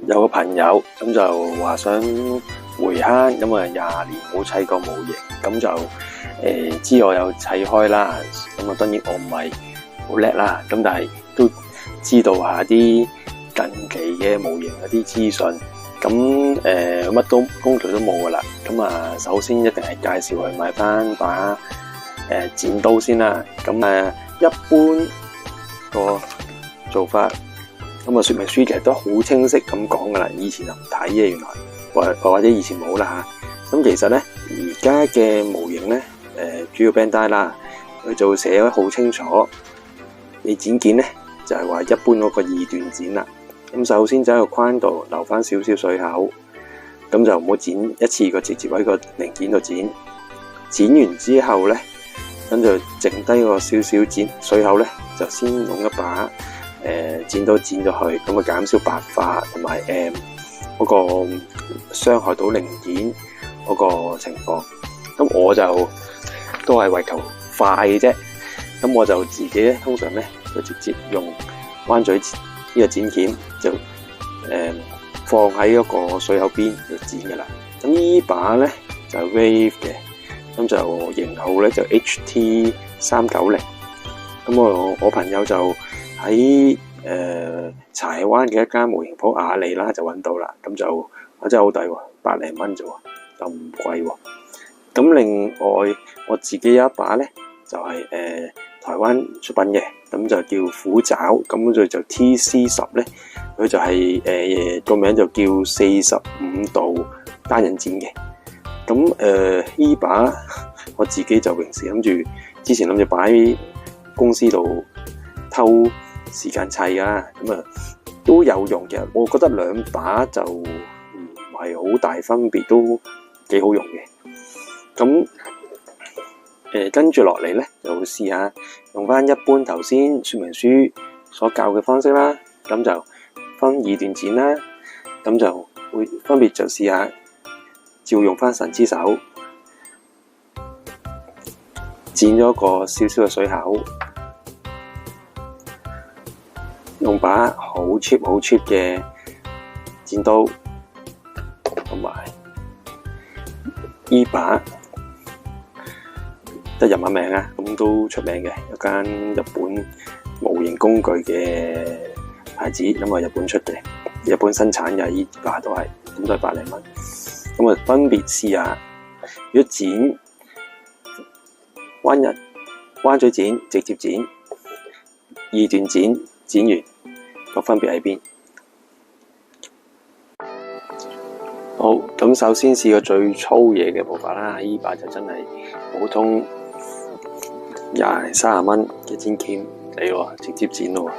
有個朋友咁就話想回鄉，咁啊20年冇砌過模型，咁就知我有砌開啦。咁啊當然我唔係好叻啦，咁但係都知道下啲近期嘅模型嗰啲資訊。咁乜都工具都冇噶啦。咁啊首先一定係介紹佢買翻把剪刀先啦。咁一般個做法。咁啊，說明書其實都好清晰咁講噶啦，以前就唔睇嘅，原來或者以前冇啦嚇。咁其實咧，而家嘅模型咧，主要 Bandai 啦，佢就會寫得好清楚。你剪件咧就係話一般嗰個二段剪啦。咁首先就喺個框度留翻少少水口，咁就唔好剪一次過直接喺個零件度剪。剪完之後咧，咁就剩低個少少剪水口咧，就先用一把。剪刀剪咗去，咁啊減少白化同埋嗰個傷害到零件嗰個情況。咁我就都係為求快嘅啫。咁我就自己咧，通常咧就直接用彎嘴呢個剪鉗，就放喺嗰個水口邊就剪噶啦。咁呢把咧就係 Wave 嘅，咁就型號咧就 HT390。咁我朋友就喺柴灣嘅一間模型鋪雅利啦，就揾到啦。咁就真係好抵喎，100零蚊啫喎，就唔貴喎。咁另外我自己有一把咧，就係台灣出品嘅，咁就叫虎爪，咁佢就 TC10咧，佢就係個名就叫45度單刃剪嘅。咁呢把我自己就平時之前諗住擺喺公司度偷時間砌㗎，咁啊都有用嘅。我覺得兩把就唔係好大分別，都幾好用嘅。咁跟住落嚟咧，就會試下用翻一般頭先說明書所教嘅方式啦。咁就分二段剪啦，咁就會分別就試下照用翻神之手，剪咗個少少嘅水口。用把好 cheap 嘅剪刀，同埋呢把得日文名啊，咁都出名嘅一間日本模型工具嘅牌子，因為日本出嘅，日本生產嘅呢把都係，咁都係100零蚊。咁啊分別試下，如果剪彎嘴剪、直接剪、二段剪完個分別喺邊？好，咁首先試個最粗嘢嘅步伐啦。呢把就真係普通20-30蚊嘅剪鉗嚟喎，直接剪咯。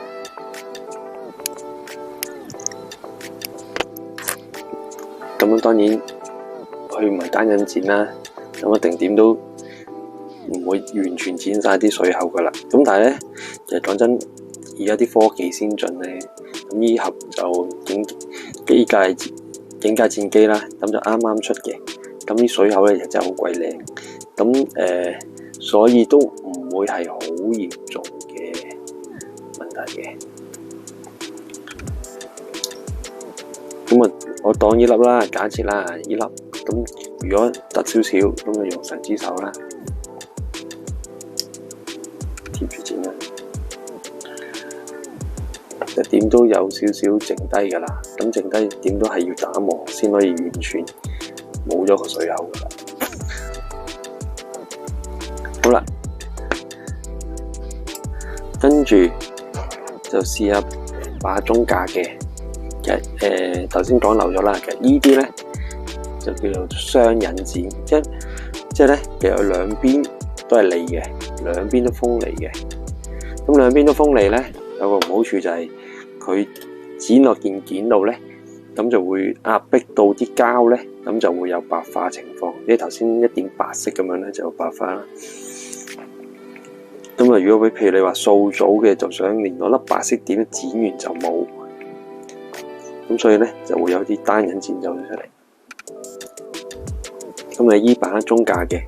咁當然佢唔係單刃剪啦，咁一定點都唔會完全剪晒啲水口噶啦。咁但係咧，其實講真，而家啲科技先進咧，咁呢盒就警戒戰機啦，咁就啱啱出嘅，咁啲水口咧真係好鬼靚，咁所以都唔會係好嚴重嘅問題嘅。咁啊，我當呢粒啦，假設啦呢粒，咁如果突少少，咁就用神之手啦，貼住剪啦。點都有少少剩低噶啦，咁剩低點都係要打磨先可以完全冇咗個水口噶啦。好啦，跟住就試下把中價嘅，其實頭先講漏咗啦，其實呢啲咧就叫做雙刃剪，即係咧其實兩邊都係利嘅，兩邊都鋒利嘅。咁兩邊都鋒利咧，有個唔好處就係佢剪落件度咧，咁就會壓迫到啲膠咧，咁就會有白化情況。即係頭先一點白色咁樣咧，就有白化啦。咁啊，如果譬如你話素組嘅，就想連嗰粒白色點剪完就冇，咁所以咧就會有啲單刃剪走咗出嚟。咁啊，依把中價嘅。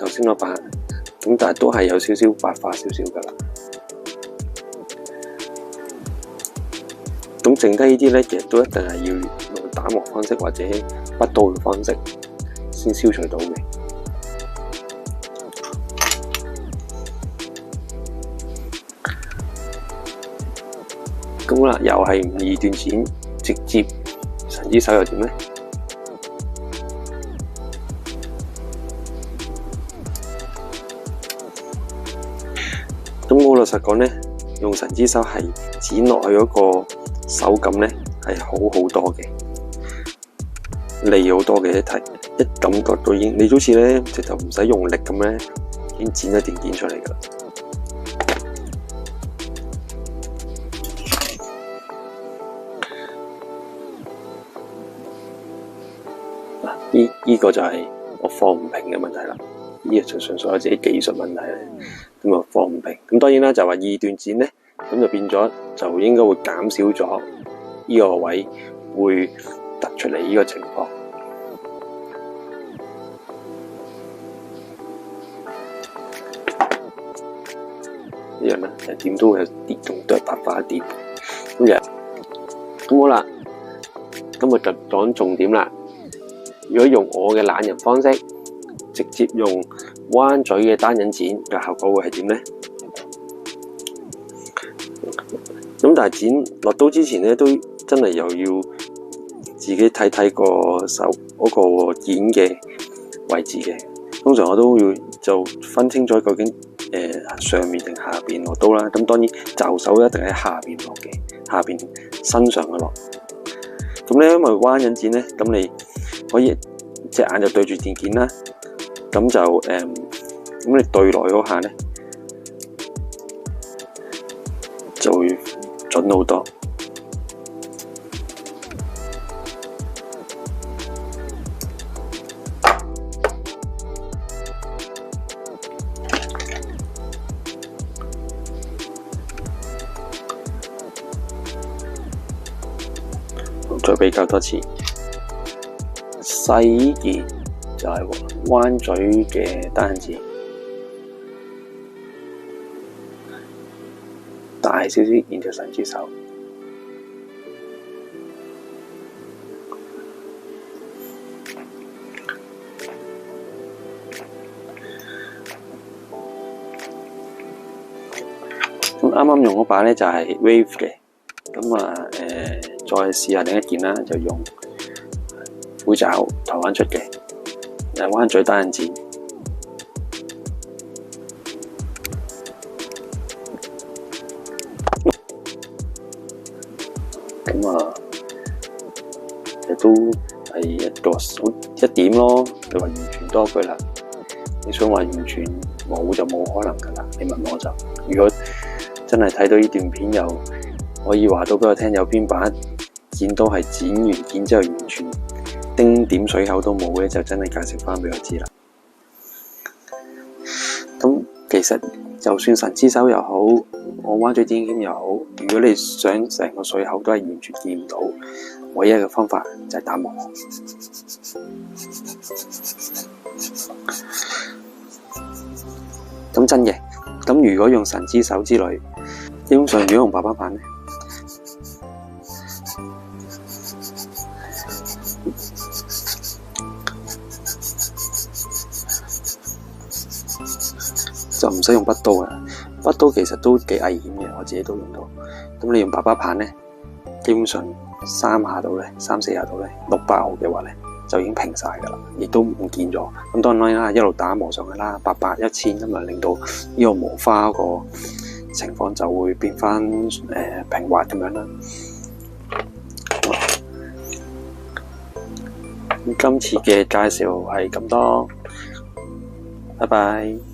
先嗰把，咁但係都係有少少白化少少噶啦。咁剩低呢啲咧，其實都一定係要用打磨方式或者筆刀嘅方式先消除到嘅。咁啦，又係唔二段剪，直接神之手又點咧？咁我老實講咧，用神之手係剪落去嗰個手感咧係好好多嘅，利好多嘅。一感覺到已經，你好似咧直頭唔使用力咁咧，已經剪一段剪出嚟噶啦。呢個就係我放唔平嘅問題啦。呢個就純粹我自己技術問題咧，咁啊放唔平。咁當然啦，就話二段剪咧，咁就變咗就應該會減少咗呢個位會突出嚟呢個情況。呢樣咧，點都會有啲仲都係白化一啲。咁好啦，今日就講重點啦。如果用我嘅懶人方式，直接用彎嘴嘅單刃剪嘅效果會係點呢？咁但係剪落刀之前咧，都真係又要自己睇睇個手嗰個剪嘅位置嘅。通常我都要就分清楚究竟上面定下邊落刀啦。咁當然就手一定喺下邊落嘅，下邊身上嘅落。咁咧，因為彎刃剪咧，咁你可以隻眼就對住電件啦，咁就咁你對落嗰下咧就會準好多。再比較多次。細呢件就係彎嘴嘅單刃剪，大少少件就神之手。咁啱啱用嗰把咧就係 Wave 嘅，咁再試下另一件啦，就用虎爪台灣出嘅，彎嘴單刃剪。咁其實都係一點咯。你話完全多句啦，你想話完全冇就冇可能噶啦。你問我就，如果真係睇到呢段片，又可以話到俾我聽，有邊把剪刀係剪完件之後完全丁點水口都冇嘅，就真係介紹翻俾我知啦。咁其實就算神之手又好，我彎嘴剪鉗又好，如果你想成個水口都係完全見唔到，唯一嘅方法就係打磨。咁真嘅，咁如果用神之手之類，基本上如果用爸爸棒咧，就唔使用筆刀啊！筆刀其實都幾危險嘅，我自己都用到。咁你用爸爸棒咧，基本上3下到咧，3-4下到咧，6-8號嘅話咧，就已經平晒噶啦，亦都唔見咗。咁當然啦，一路打磨上去啦，800、1000咁啊，令到呢個磨花個情況就會變翻平滑咁樣啦。咁今次嘅介紹係咁多，拜拜。